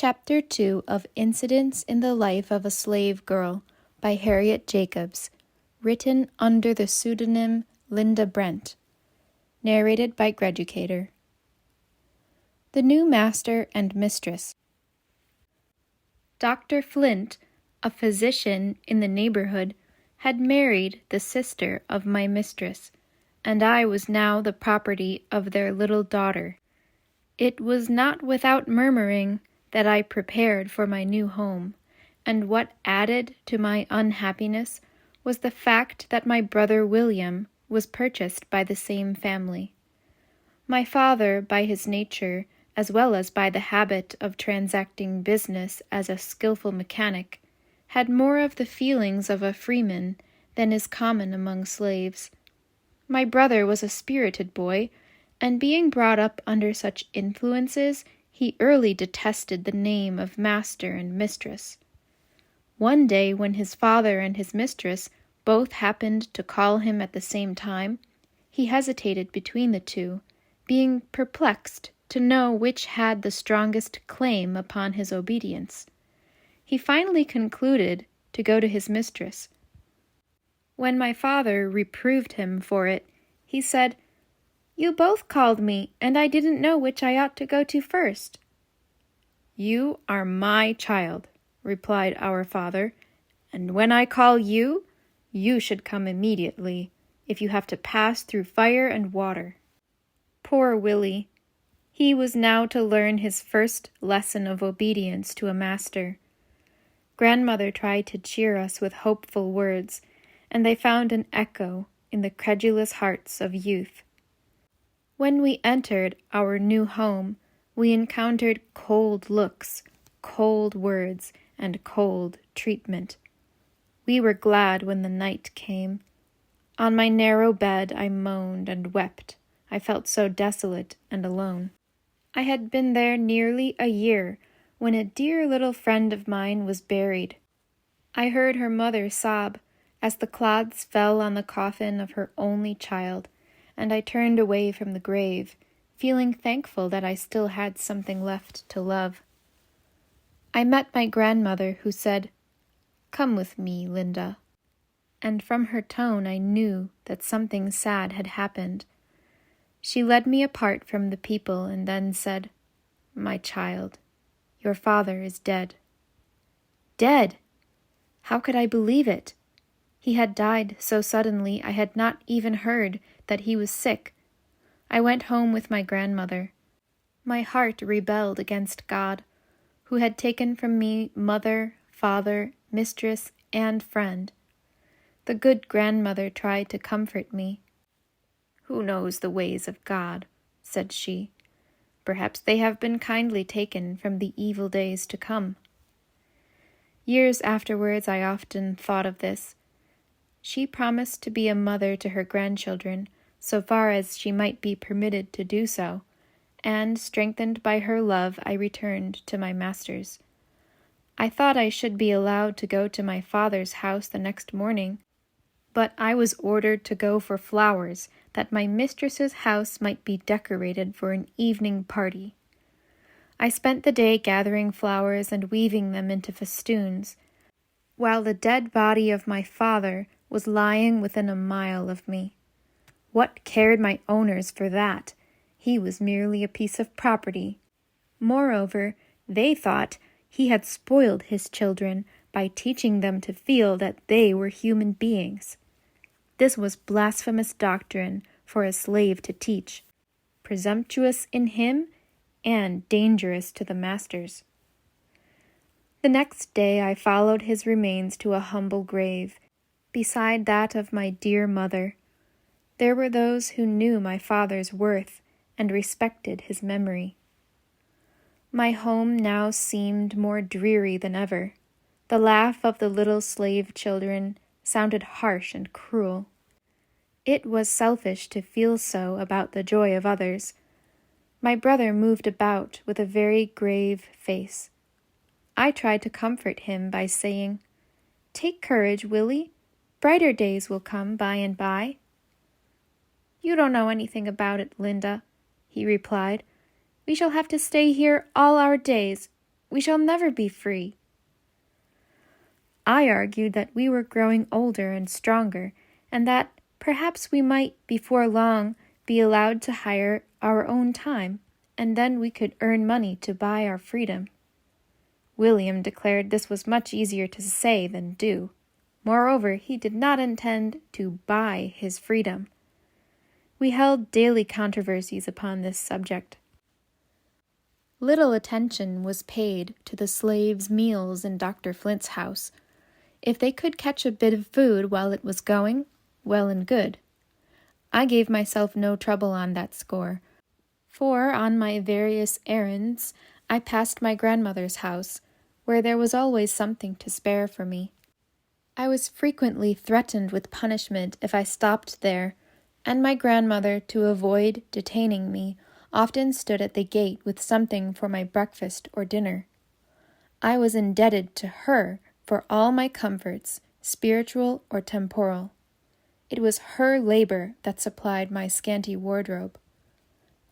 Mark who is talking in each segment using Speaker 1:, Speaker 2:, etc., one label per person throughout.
Speaker 1: Chapter 2 of Incidents in the Life of a Slave Girl by Harriet Jacobs, written under the pseudonym Linda Brent. Narrated by Greducator. The new master and mistress. Dr. Flint, a physician in the neighborhood, had married the sister of my mistress, and I was now the property of their little daughter. It was not without murmuring that I prepared for my new home, and what added to my unhappiness was the fact that my brother William was purchased by the same family. My father, by his nature, as well as by the habit of transacting business as a skillful mechanic, had more of the feelings of a freeman than is common among slaves. My brother was a spirited boy, and being brought up under such influences, he early detested the name of master and mistress. One day, when his father and his mistress both happened to call him at the same time, he hesitated between the two, being perplexed to know which had the strongest claim upon his obedience. He finally concluded to go to his mistress. When my father reproved him for it, he said, "You both called me, and I didn't know which I ought to go to first." "You are my child," replied our father, "and when I call you, you should come immediately, if you have to pass through fire and water." Poor Willie! He was now to learn his first lesson of obedience to a master. Grandmother tried to cheer us with hopeful words, and they found an echo in the credulous hearts of youth. When we entered our new home, we encountered cold looks, cold words, and cold treatment. We were glad when the night came. On my narrow bed I moaned and wept. I felt so desolate and alone. I had been there nearly a year when a dear little friend of mine was buried. I heard her mother sob as the clods fell on the coffin of her only child, and I turned away from the grave, feeling thankful that I still had something left to love. I met my grandmother, who said, "Come with me, Linda," and from her tone I knew that something sad had happened. She led me apart from the people and then said, "My child, your father is dead." Dead! How could I believe it? He had died so suddenly I had not even heard that he was sick. I went home with my grandmother. My heart rebelled against God, who had taken from me mother, father, mistress, and friend. The good grandmother tried to comfort me. "Who knows the ways of God?" said she. "Perhaps they have been kindly taken from the evil days to come." Years afterwards I often thought of this. She promised to be a mother to her grandchildren, so far as she might be permitted to do so, and, strengthened by her love, I returned to my master's. I thought I should be allowed to go to my father's house the next morning, but I was ordered to go for flowers, that my mistress's house might be decorated for an evening party. I spent the day gathering flowers and weaving them into festoons, while the dead body of my father was lying within a mile of me. What cared my owners for that? He was merely a piece of property. Moreover, they thought he had spoiled his children by teaching them to feel that they were human beings. This was blasphemous doctrine for a slave to teach, presumptuous in him and dangerous to the masters. The next day I followed his remains to a humble grave, beside that of my dear mother. There were those who knew my father's worth and respected his memory. My home now seemed more dreary than ever. The laugh of the little slave children sounded harsh and cruel. It was selfish to feel so about the joy of others. My brother moved about with a very grave face. I tried to comfort him by saying, "Take courage, Willie. Brighter days will come by and by." "You don't know anything about it, Linda," he replied. "We shall have to stay here all our days. We shall never be free." I argued that we were growing older and stronger, and that perhaps we might before long be allowed to hire our own time, and then we could earn money to buy our freedom. William declared this was much easier to say than do. Moreover, he did not intend to buy his freedom. We held daily controversies upon this subject. Little attention was paid to the slaves' meals in Dr. Flint's house. If they could catch a bit of food while it was going, well and good. I gave myself no trouble on that score, for on my various errands I passed my grandmother's house, where there was always something to spare for me. I was frequently threatened with punishment if I stopped there, and my grandmother, to avoid detaining me, often stood at the gate with something for my breakfast or dinner. I was indebted to her for all my comforts, spiritual or temporal. It was her labor that supplied my scanty wardrobe.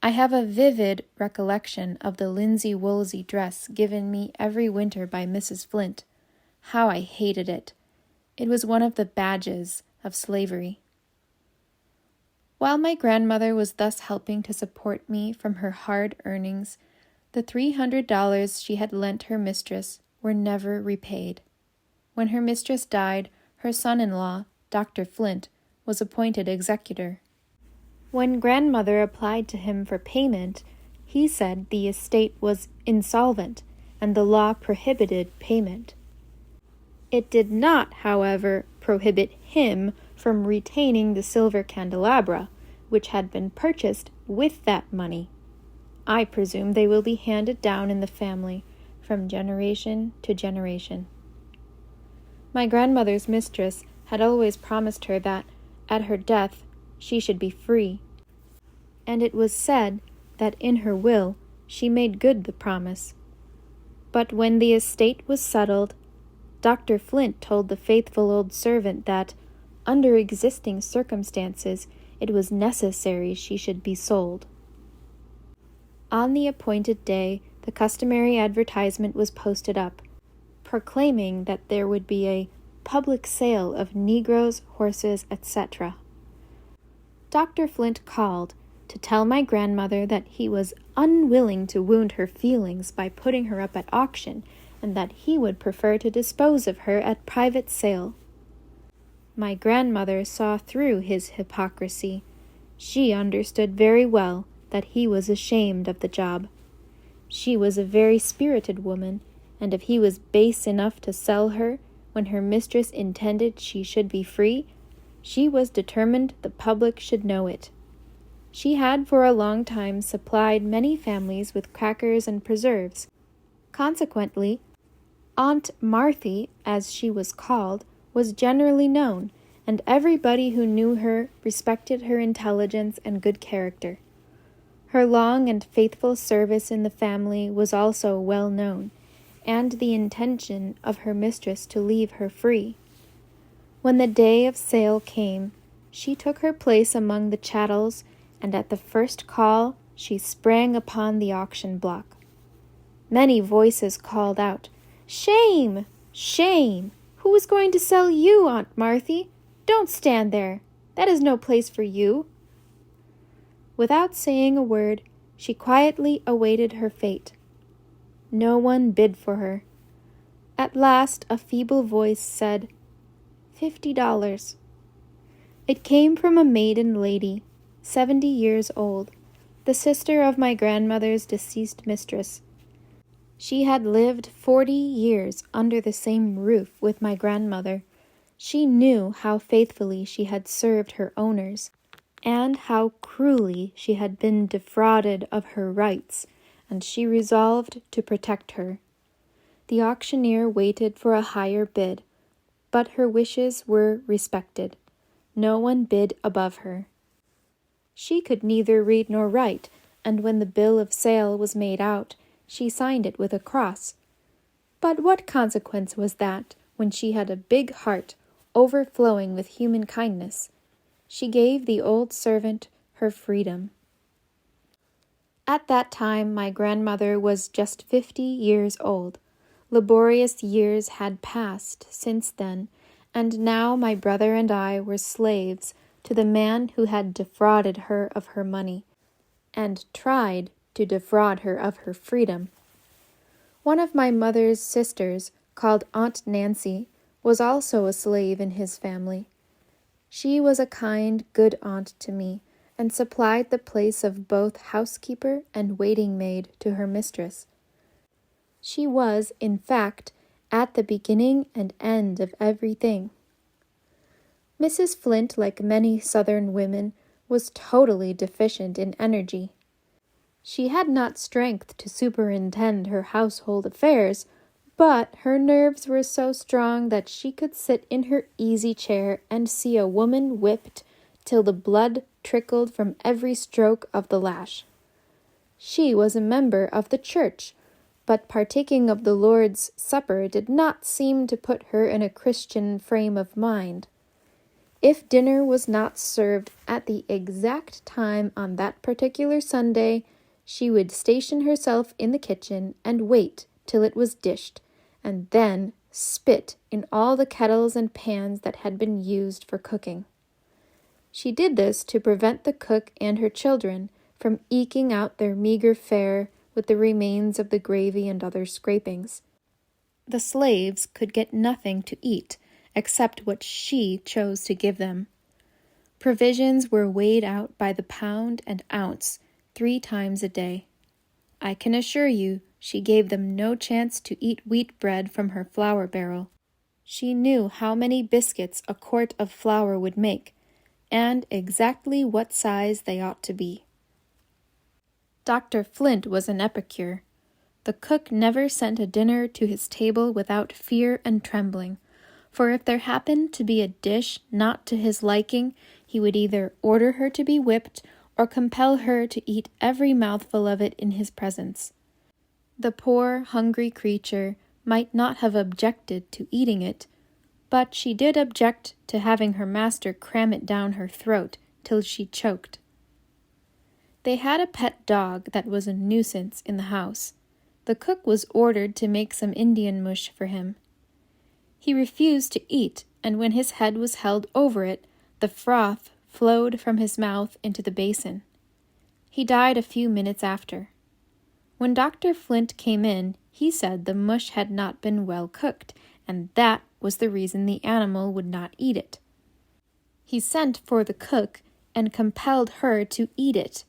Speaker 1: I have a vivid recollection of the linsey-woolsey dress given me every winter by Mrs. Flint. How I hated it! It was one of the badges of slavery. While my grandmother was thus helping to support me from her hard earnings, the $300 she had lent her mistress were never repaid. When her mistress died, her son-in-law, Dr. Flint, was appointed executor. When grandmother applied to him for payment, he said the estate was insolvent and the law prohibited payment. It did not, however, prohibit him from retaining the silver candelabra, which had been purchased with that money. I presume they will be handed down in the family from generation to generation. My grandmother's mistress had always promised her that, at her death, she should be free, and it was said that in her will she made good the promise. But when the estate was settled, Dr. Flint told the faithful old servant that, under existing circumstances, it was necessary she should be sold. On the appointed day, the customary advertisement was posted up, proclaiming that there would be a public sale of negroes, horses, etc. Dr. Flint called to tell my grandmother that he was unwilling to wound her feelings by putting her up at auction, and that he would prefer to dispose of her at private sale. My grandmother saw through his hypocrisy. She understood very well that he was ashamed of the job. She was a very spirited woman, and if he was base enough to sell her when her mistress intended she should be free, she was determined the public should know it. She had for a long time supplied many families with crackers and preserves. Consequently, Aunt Marthy, as she was called, was generally known, and everybody who knew her respected her intelligence and good character. Her long and faithful service in the family was also well known, and the intention of her mistress to leave her free. When the day of sale came, she took her place among the chattels, and at the first call she sprang upon the auction block. Many voices called out, "Shame! Shame! Who is going to sell you, Aunt Marthy? Don't stand there. That is no place for you." Without saying a word, she quietly awaited her fate. No one bid for her. At last a feeble voice said, $50. It came from a maiden lady, 70 years old, the sister of my grandmother's deceased mistress. She had lived 40 years under the same roof with my grandmother. She knew how faithfully she had served her owners, and how cruelly she had been defrauded of her rights, and she resolved to protect her. The auctioneer waited for a higher bid, but her wishes were respected. No one bid above her. She could neither read nor write, and when the bill of sale was made out, she signed it with a cross. But what consequence was that, when she had a big heart, overflowing with human kindness? She gave the old servant her freedom. At that time my grandmother was just 50 years old. Laborious years had passed since then, and now my brother and I were slaves to the man who had defrauded her of her money, and tried to defraud her of her freedom. One of my mother's sisters, called Aunt Nancy, was also a slave in his family. She was a kind, good aunt to me, and supplied the place of both housekeeper and waiting maid to her mistress. She was, in fact, at the beginning and end of everything. Mrs. Flint, like many Southern women, was totally deficient in energy. She had not strength to superintend her household affairs, but her nerves were so strong that she could sit in her easy chair and see a woman whipped till the blood trickled from every stroke of the lash. She was a member of the church, but partaking of the Lord's Supper did not seem to put her in a Christian frame of mind. If dinner was not served at the exact time on that particular Sunday, she would station herself in the kitchen and wait till it was dished, and then spit in all the kettles and pans that had been used for cooking. She did this to prevent the cook and her children from eking out their meager fare with the remains of the gravy and other scrapings. The slaves could get nothing to eat except what she chose to give them. Provisions were weighed out by the pound and ounce 3 times a day. I can assure you she gave them no chance to eat wheat bread from her flour barrel. She knew how many biscuits a quart of flour would make, and exactly what size they ought to be. Dr. Flint was an epicure. The cook never sent a dinner to his table without fear and trembling, for if there happened to be a dish not to his liking, he would either order her to be whipped or compel her to eat every mouthful of it in his presence. The poor, hungry creature might not have objected to eating it, but she did object to having her master cram it down her throat till she choked. They had a pet dog that was a nuisance in the house. The cook was ordered to make some Indian mush for him. He refused to eat, and when his head was held over it, the froth flowed from his mouth into the basin. He died a few minutes after. When Dr. Flint came in, he said the mush had not been well cooked, and that was the reason the animal would not eat it. He sent for the cook and compelled her to eat it.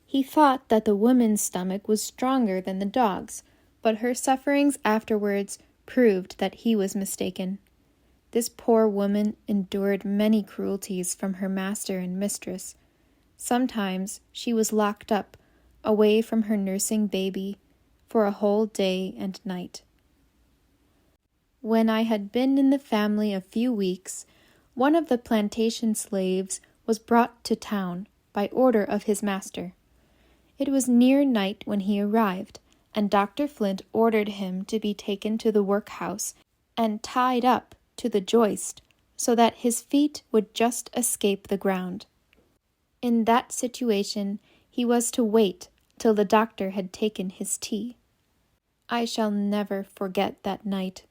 Speaker 1: He thought that the woman's stomach was stronger than the dog's, but her sufferings afterwards proved that he was mistaken. This poor woman endured many cruelties from her master and mistress. Sometimes she was locked up, away from her nursing baby, for a whole day and night. When I had been in the family a few weeks, one of the plantation slaves was brought to town by order of his master. It was near night when he arrived, and Dr. Flint ordered him to be taken to the workhouse and tied up to the joist so that his feet would just escape the ground. In that situation, he was to wait till the doctor had taken his tea. I shall never forget that night.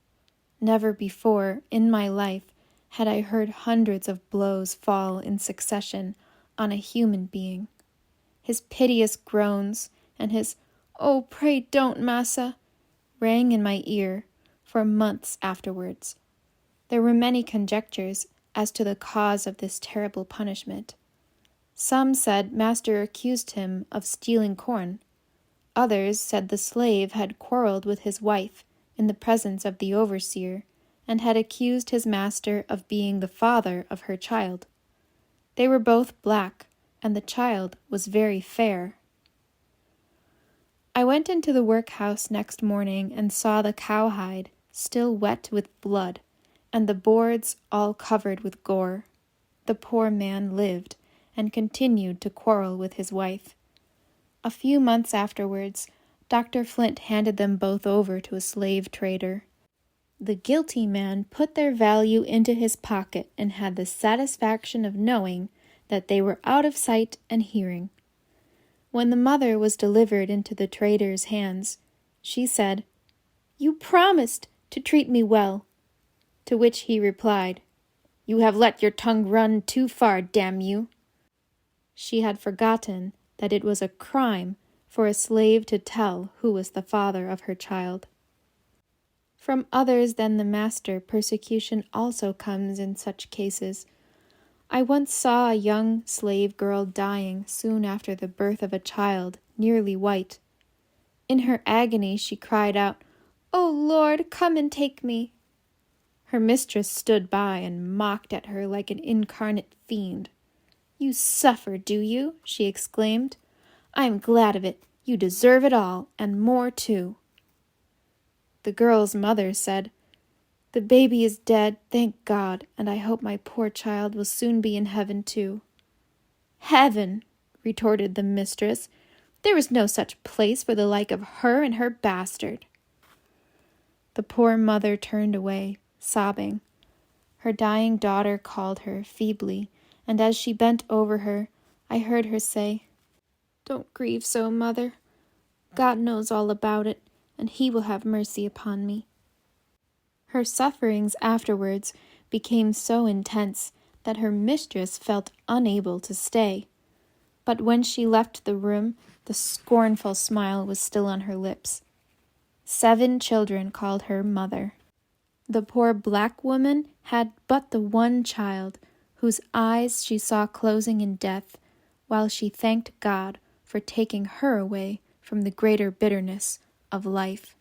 Speaker 1: Never before in my life had I heard hundreds of blows fall in succession on a human being. His piteous groans and his, "Oh, pray don't, massa," rang in my ear for months afterwards. There were many conjectures as to the cause of this terrible punishment. Some said master accused him of stealing corn. Others said the slave had quarreled with his wife in the presence of the overseer, and had accused his master of being the father of her child. They were both black, and the child was very fair. I went into the workhouse next morning and saw the cowhide still wet with blood, and the boards all covered with gore. The poor man lived, and continued to quarrel with his wife. A few months afterwards, Dr. Flint handed them both over to a slave trader. The guilty man put their value into his pocket and had the satisfaction of knowing that they were out of sight and hearing. When the mother was delivered into the trader's hands, she said, "You promised to treat me well." To which he replied, "You have let your tongue run too far, damn you." She had forgotten that it was a crime for a slave to tell who was the father of her child. From others than the master, persecution also comes in such cases. I once saw a young slave girl dying soon after the birth of a child, nearly white. In her agony she cried out, "O Lord, come and take me." Her mistress stood by and mocked at her like an incarnate fiend. "You suffer, do you?" she exclaimed. "I am glad of it. You deserve it all, and more too." The girl's mother said, "The baby is dead, thank God, and I hope my poor child will soon be in heaven too." "Heaven!" retorted the mistress. "There is no such place for the like of her and her bastard." The poor mother turned away, sobbing. Her dying daughter called her feebly, and as she bent over her, I heard her say, "Don't grieve so, mother. God knows all about it, and He will have mercy upon me." Her sufferings afterwards became so intense that her mistress felt unable to stay. But when she left the room, the scornful smile was still on her lips. 7 children called her mother. The poor black woman had but the one child, whose eyes she saw closing in death, while she thanked God for taking her away from the greater bitterness of life.